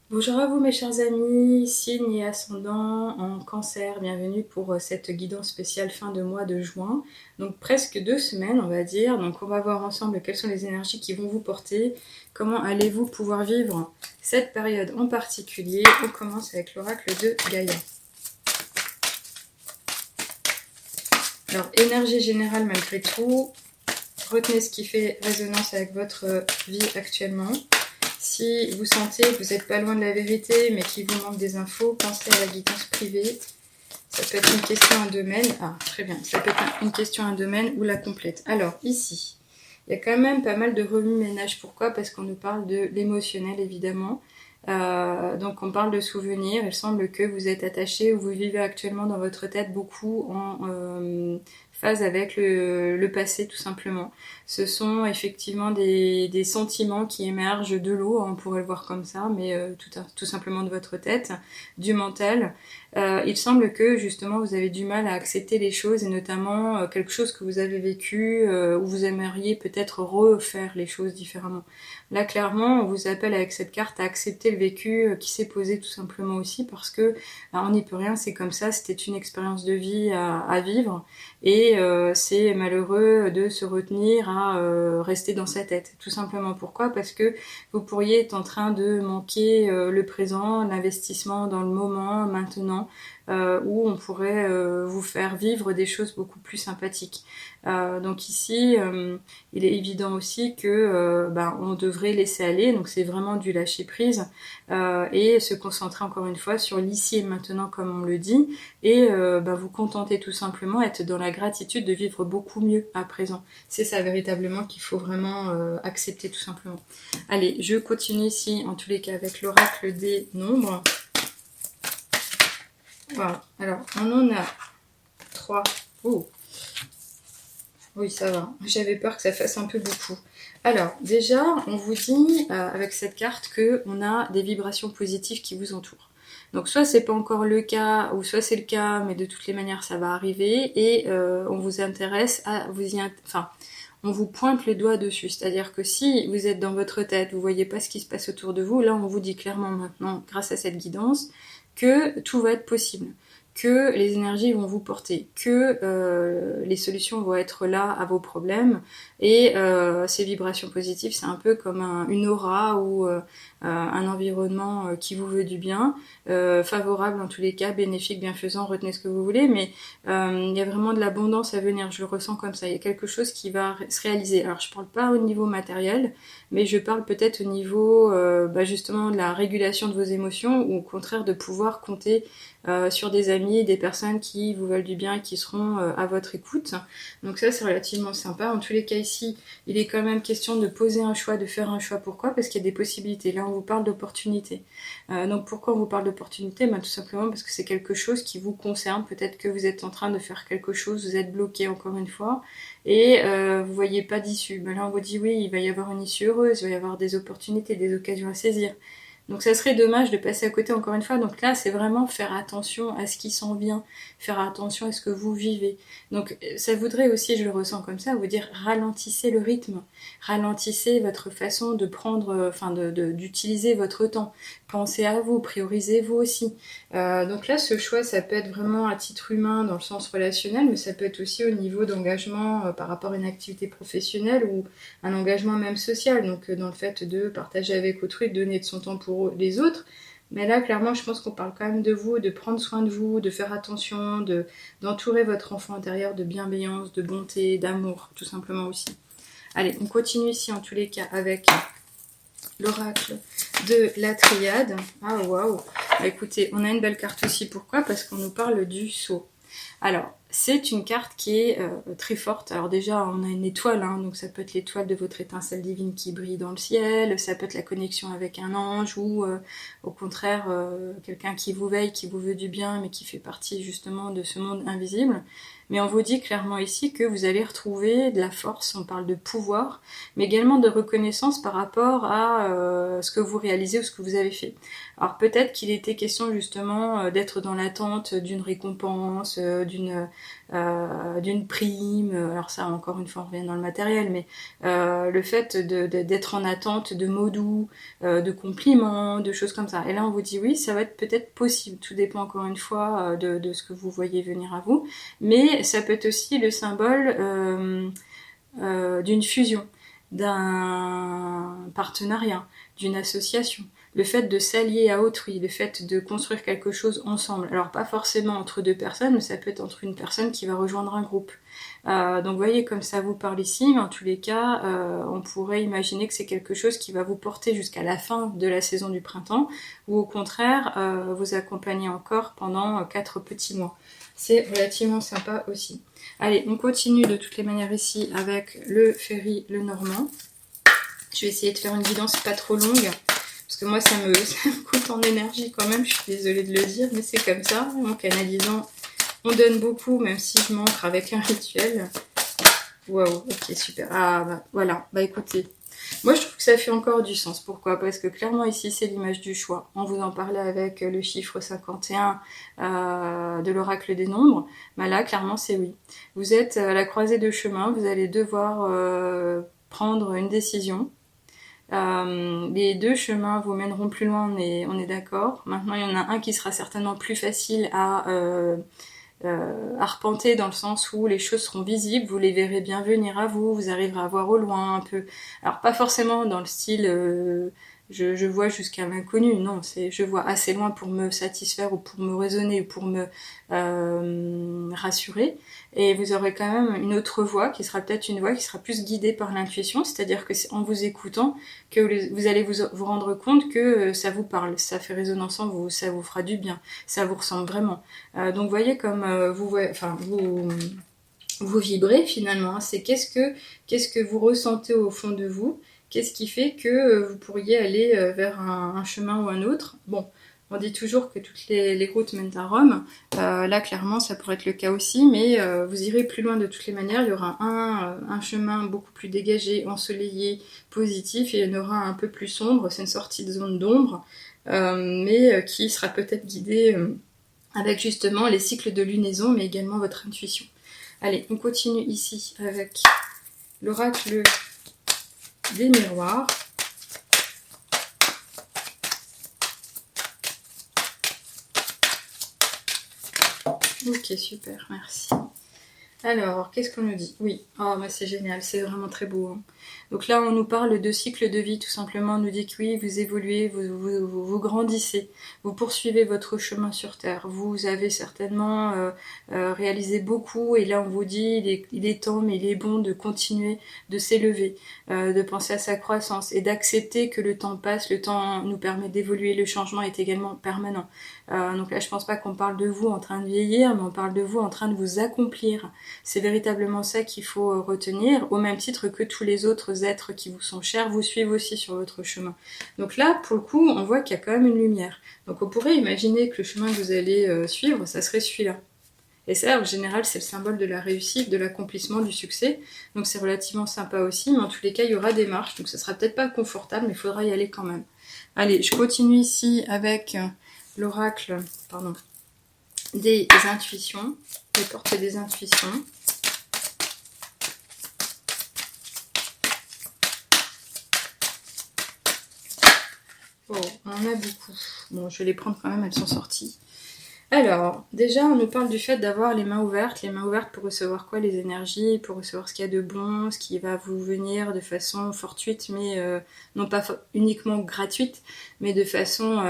Bonjour à vous mes chers amis, signe et ascendant en cancer, bienvenue pour cette guidance spéciale fin de mois de juin. Donc presque 2 semaines on va dire, donc on va voir ensemble quelles sont les énergies qui vont vous porter, comment allez-vous pouvoir vivre cette période en particulier. On commence avec l'oracle de Gaïa. Alors énergie générale malgré tout, retenez ce qui fait résonance avec votre vie actuellement. Si vous sentez que vous n'êtes pas loin de la vérité, mais qu'il vous manque des infos, pensez à la guidance privée. Ça peut être une question, un domaine. Ah, très bien. Ça peut être une question, un domaine ou la complète. Alors, ici, il y a quand même pas mal de remue-ménage. Pourquoi? Parce qu'on nous parle de l'émotionnel, évidemment. Donc, on parle de souvenirs. Il semble que vous êtes attaché ou vous vivez actuellement dans votre tête beaucoup en phase avec le passé, tout simplement. Ce sont effectivement des sentiments qui émergent de l'eau, on pourrait le voir comme ça, mais tout simplement de votre tête, du mental. Il semble que justement vous avez du mal à accepter les choses et notamment quelque chose que vous avez vécu où vous aimeriez peut-être refaire les choses différemment. Là clairement on vous appelle avec cette carte à accepter le vécu qui s'est posé tout simplement aussi parce que on n'y peut rien, c'est comme ça, c'était une expérience de vie à vivre et c'est malheureux de se retenir à rester dans sa tête. Tout simplement pourquoi? Parce que vous pourriez être en train de manquer le présent, l'investissement dans le moment, maintenant, où on pourrait vous faire vivre des choses beaucoup plus sympathiques. Donc ici, il est évident aussi que on devrait laisser aller, donc c'est vraiment du lâcher prise et se concentrer encore une fois sur l'ici et maintenant comme on le dit et vous contenter tout simplement, être dans la gratitude de vivre beaucoup mieux à présent. C'est ça véritablement qu'il faut vraiment accepter tout simplement. Allez, je continue ici en tous les cas avec l'oracle des nombres. Voilà, alors on en a 3. Oh, oui, ça va. J'avais peur que ça fasse un peu beaucoup. Alors, déjà, on vous dit avec cette carte qu'on a des vibrations positives qui vous entourent. Donc, soit c'est pas encore le cas, ou soit c'est le cas, mais de toutes les manières, ça va arriver. Et on vous intéresse à on vous pointe le doigt dessus. C'est-à-dire que si vous êtes dans votre tête, vous voyez pas ce qui se passe autour de vous, là, on vous dit clairement maintenant, grâce à cette guidance, que tout va être possible, que les énergies vont vous porter, que les solutions vont être là à vos problèmes et ces vibrations positives c'est un peu comme une aura ou un environnement qui vous veut du bien, favorable en tous les cas, bénéfique, bienfaisant, retenez ce que vous voulez, mais il y a vraiment de l'abondance à venir, je le ressens comme ça, il y a quelque chose qui va se réaliser. Alors je parle pas au niveau matériel, mais je parle peut-être au niveau justement de la régulation de vos émotions ou au contraire de pouvoir compter sur des amis, des personnes qui vous veulent du bien et qui seront à votre écoute. Donc ça c'est relativement sympa. En tous les cas ici, il est quand même question de poser un choix, de faire un choix. Pourquoi? Parce qu'il y a des possibilités. Là on vous parle d'opportunités. Donc pourquoi on vous parle d'opportunités? Tout simplement parce que c'est quelque chose qui vous concerne. Peut-être que vous êtes en train de faire quelque chose, vous êtes bloqué encore une fois et vous voyez pas d'issue. Là on vous dit oui, il va y avoir une issue heureuse, il va y avoir des opportunités, des occasions à saisir. Donc ça serait dommage de passer à côté encore une fois. Donc là, c'est vraiment faire attention à ce qui s'en vient, faire attention à ce que vous vivez. Donc ça voudrait aussi, je le ressens comme ça, vous dire ralentissez le rythme, ralentissez votre façon de prendre, d'utiliser votre temps. Pensez à vous, priorisez-vous aussi. Donc là, ce choix, ça peut être vraiment à titre humain dans le sens relationnel, mais ça peut être aussi au niveau d'engagement par rapport à une activité professionnelle ou un engagement même social, donc dans le fait de partager avec autrui, de donner de son temps pour les autres. Mais là, clairement, je pense qu'on parle quand même de vous, de prendre soin de vous, de faire attention, d'entourer votre enfant intérieur de bienveillance, de bonté, d'amour, tout simplement aussi. Allez, on continue ici en tous les cas avec l'oracle de la triade. Ah waouh! Écoutez, on a une belle carte aussi. Pourquoi? Parce qu'on nous parle du sceau. Alors, c'est une carte qui est très forte. Alors déjà, on a une étoile, donc ça peut être l'étoile de votre étincelle divine qui brille dans le ciel, ça peut être la connexion avec un ange ou au contraire quelqu'un qui vous veille, qui vous veut du bien, mais qui fait partie justement de ce monde invisible. mais on vous dit clairement ici que vous allez retrouver de la force, on parle de pouvoir, mais également de reconnaissance par rapport à ce que vous réalisez ou ce que vous avez fait. Alors peut-être qu'il était question justement d'être dans l'attente d'une récompense, d'une prime, alors ça encore une fois on revient dans le matériel, mais le fait d'être en attente de mots doux, de compliments, de choses comme ça. Et là on vous dit oui, ça va être peut-être possible, tout dépend encore une fois de ce que vous voyez venir à vous, mais ça peut être aussi le symbole d'une fusion, d'un partenariat, d'une association. Le fait de s'allier à autrui, le fait de construire quelque chose ensemble. Alors pas forcément entre deux personnes, mais ça peut être entre une personne qui va rejoindre un groupe. Donc vous voyez comme ça vous parle ici, mais en tous les cas, on pourrait imaginer que c'est quelque chose qui va vous porter jusqu'à la fin de la saison du printemps, ou au contraire, vous accompagner encore pendant 4 petits mois. C'est relativement sympa aussi. Allez, on continue de toutes les manières ici avec le Ferry le Normand. Je vais essayer de faire une guidance pas trop longue, parce que moi ça me coûte en énergie quand même, je suis désolée de le dire, mais c'est comme ça. En canalisant, on donne beaucoup, même si je m'ancre avec un rituel. Waouh, ok, super. Ah, bah, voilà, bah écoutez, moi je trouve que ça fait encore du sens. Pourquoi? Parce que clairement ici c'est l'image du choix. On vous en parlait avec le chiffre 51 de l'oracle des nombres. Bah là clairement c'est oui. Vous êtes à la croisée de chemin, vous allez devoir prendre une décision. Les deux chemins vous mèneront plus loin, on est d'accord. Maintenant il y en a un qui sera certainement plus facile à arpenter, dans le sens où les choses seront visibles, vous les verrez bien venir à vous, vous arriverez à voir au loin un peu. Alors pas forcément dans le style je vois jusqu'à l'inconnu, non, c'est je vois assez loin pour me satisfaire ou pour me raisonner ou pour me rassurer. Et vous aurez quand même une autre voix qui sera peut-être une voix qui sera plus guidée par l'intuition, c'est-à-dire que c'est en vous écoutant que vous allez vous rendre compte que ça vous parle, ça fait résonance en vous, ça vous fera du bien, ça vous ressemble vraiment. Donc voyez comme vous vibrez finalement, c'est qu'est-ce que vous ressentez au fond de vous, qu'est-ce qui fait que vous pourriez aller vers un chemin ou un autre. Bon, on dit toujours que toutes les routes mènent à Rome, là clairement ça pourrait être le cas aussi, mais vous irez plus loin de toutes les manières, il y aura un chemin beaucoup plus dégagé, ensoleillé, positif, et il y en aura un peu plus sombre, c'est une sortie de zone d'ombre, mais qui sera peut-être guidé avec justement les cycles de lunaison, mais également votre intuition. Allez, on continue ici avec l'oracle des miroirs. Ok, super, merci. Alors, qu'est-ce qu'on nous dit? Oui, oh, bah c'est génial, c'est vraiment très beau. Hein. Donc là, on nous parle de cycle de vie, tout simplement. On nous dit que oui, vous évoluez, vous grandissez, vous poursuivez votre chemin sur Terre. Vous avez certainement réalisé beaucoup, et là, on vous dit, il est temps, mais il est bon de continuer, de s'élever, de penser à sa croissance, et d'accepter que le temps passe. Le temps nous permet d'évoluer, le changement est également permanent. Donc là, je pense pas qu'on parle de vous en train de vieillir, mais on parle de vous en train de vous accomplir. C'est véritablement ça qu'il faut retenir, au même titre que tous les autres êtres qui vous sont chers vous suivent aussi sur votre chemin. Donc là, pour le coup, on voit qu'il y a quand même une lumière. Donc on pourrait imaginer que le chemin que vous allez suivre, ça serait celui-là. Et ça, en général, c'est le symbole de la réussite, de l'accomplissement, du succès. Donc c'est relativement sympa aussi, mais en tous les cas, il y aura des marches. Donc ça sera peut-être pas confortable, mais il faudra y aller quand même. Allez, je continue ici avec l'oracle, des intuitions, les portes des intuitions. Oh, on en a beaucoup. Bon, je vais les prendre quand même, elles sont sorties. Alors, déjà, on nous parle du fait d'avoir les mains ouvertes pour recevoir quoi? Les énergies, pour recevoir ce qu'il y a de bon, ce qui va vous venir de façon fortuite, mais non pas uniquement gratuite, mais de façon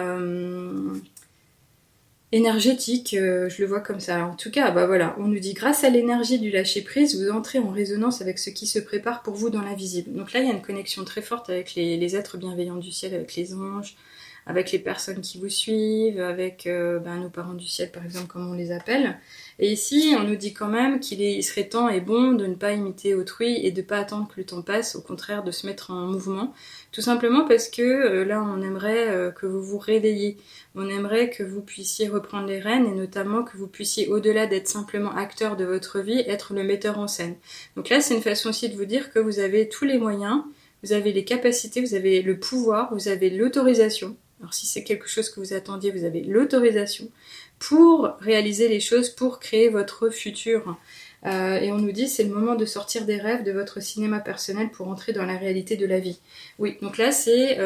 énergétique, je le vois comme ça. En tout cas, bah voilà, on nous dit grâce à l'énergie du lâcher-prise, vous entrez en résonance avec ce qui se prépare pour vous dans l'invisible. Donc là, il y a une connexion très forte avec les êtres bienveillants du ciel, avec les anges, avec les personnes qui vous suivent, avec nos parents du ciel par exemple, comme on les appelle. Et ici, on nous dit quand même qu'il serait temps et bon de ne pas imiter autrui et de ne pas attendre que le temps passe, au contraire de se mettre en mouvement. Tout simplement parce que là, on aimerait que vous vous réveilliez. On aimerait que vous puissiez reprendre les rênes et notamment que vous puissiez, au-delà d'être simplement acteur de votre vie, être le metteur en scène. Donc là, c'est une façon aussi de vous dire que vous avez tous les moyens, vous avez les capacités, vous avez le pouvoir, vous avez l'autorisation. Alors si c'est quelque chose que vous attendiez, vous avez l'autorisation pour réaliser les choses, pour créer votre futur. Et on nous dit c'est le moment de sortir des rêves de votre cinéma personnel pour entrer dans la réalité de la vie. Oui, donc là c'est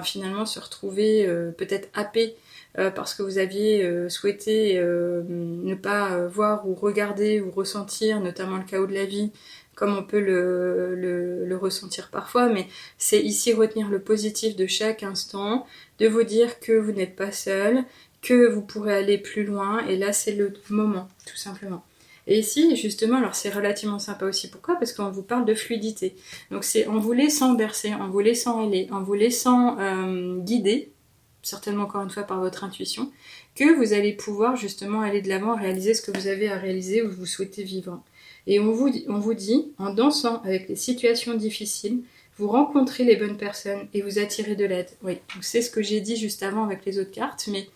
finalement se retrouver peut-être happé parce que vous aviez souhaité ne pas voir ou regarder ou ressentir, notamment le chaos de la vie, comme on peut le ressentir parfois, mais c'est ici retenir le positif de chaque instant, de vous dire que vous n'êtes pas seul, que vous pourrez aller plus loin, et là c'est le moment, tout simplement. Et ici, justement, alors c'est relativement sympa aussi, pourquoi ? Parce qu'on vous parle de fluidité. Donc c'est en vous laissant bercer, en vous laissant aller, en vous laissant guider, certainement encore une fois par votre intuition, que vous allez pouvoir justement aller de l'avant, réaliser ce que vous avez à réaliser ou vous souhaitez vivre. Et on vous dit, en dansant avec les situations difficiles, vous rencontrez les bonnes personnes et vous attirez de l'aide. Oui, donc c'est ce que j'ai dit juste avant avec les autres cartes, mais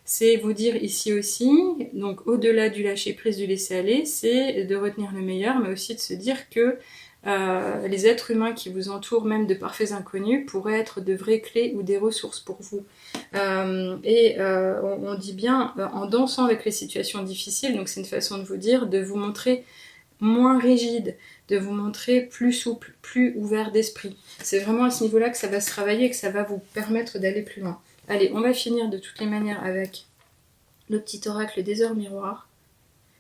c'est vous dire ici aussi, donc au-delà du lâcher-prise, du laisser-aller, c'est de retenir le meilleur, mais aussi de se dire que les êtres humains qui vous entourent, même de parfaits inconnus, pourraient être de vraies clés ou des ressources pour vous. On dit bien en dansant avec les situations difficiles, donc c'est une façon de vous dire, de vous montrer moins rigide, de vous montrer plus souple, plus ouvert d'esprit. C'est vraiment à ce niveau-là que ça va se travailler et que ça va vous permettre d'aller plus loin. Allez, on va finir de toutes les manières avec le petit oracle des heures miroirs.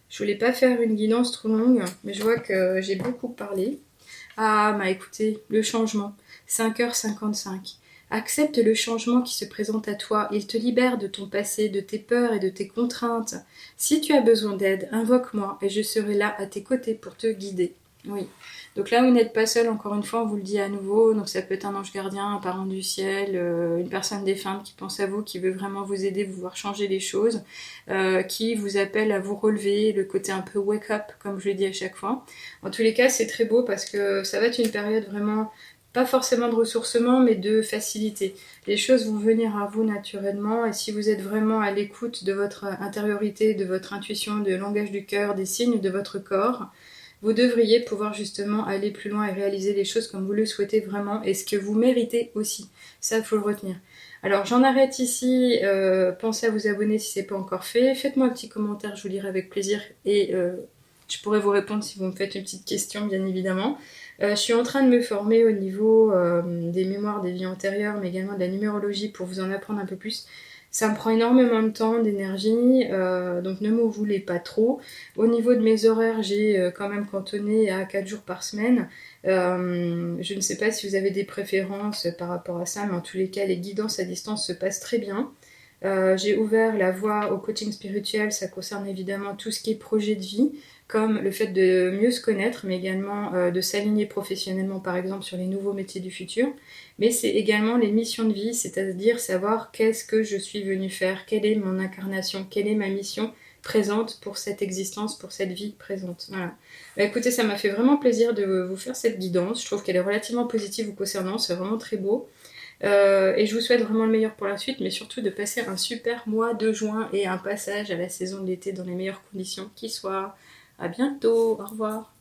Je voulais pas faire une guidance trop longue, mais je vois que j'ai beaucoup parlé. Ah, écoutez, le changement. 5h55. Accepte le changement qui se présente à toi. Il te libère de ton passé, de tes peurs et de tes contraintes. Si tu as besoin d'aide, invoque-moi et je serai là à tes côtés pour te guider. Oui. Donc là, vous n'êtes pas seul, encore une fois, on vous le dit à nouveau. Donc ça peut être un ange gardien, un parent du ciel, une personne défunte qui pense à vous, qui veut vraiment vous aider, vous voir changer les choses, qui vous appelle à vous relever, le côté un peu wake up, comme je le dis à chaque fois. En tous les cas, c'est très beau parce que ça va être une période vraiment, pas forcément de ressourcement, mais de facilité. Les choses vont venir à vous naturellement et si vous êtes vraiment à l'écoute de votre intériorité, de votre intuition, du langage du cœur, des signes de votre corps, vous devriez pouvoir justement aller plus loin et réaliser les choses comme vous le souhaitez vraiment et ce que vous méritez aussi. Ça, il faut le retenir. Alors, j'en arrête ici. Pensez à vous abonner si ce n'est pas encore fait. Faites-moi un petit commentaire, je vous lirai avec plaisir et je pourrai vous répondre si vous me faites une petite question, bien évidemment. Je suis en train de me former au niveau des mémoires des vies antérieures, mais également de la numérologie pour vous en apprendre un peu plus. Ça me prend énormément de temps, d'énergie, donc ne m'en voulez pas trop. Au niveau de mes horaires, j'ai quand même cantonné à 4 jours par semaine. Je ne sais pas si vous avez des préférences par rapport à ça, mais en tous les cas, les guidances à distance se passent très bien. J'ai ouvert la voie au coaching spirituel, ça concerne évidemment tout ce qui est projet de vie, comme le fait de mieux se connaître, mais également de s'aligner professionnellement, par exemple, sur les nouveaux métiers du futur. Mais c'est également les missions de vie, c'est-à-dire savoir qu'est-ce que je suis venue faire, quelle est mon incarnation, quelle est ma mission présente pour cette existence, pour cette vie présente. Voilà. Écoutez, ça m'a fait vraiment plaisir de vous faire cette guidance. Je trouve qu'elle est relativement positive vous concernant, c'est vraiment très beau. Et je vous souhaite vraiment le meilleur pour la suite, mais surtout de passer un super mois de juin et un passage à la saison de l'été dans les meilleures conditions qui soient. À bientôt, au revoir.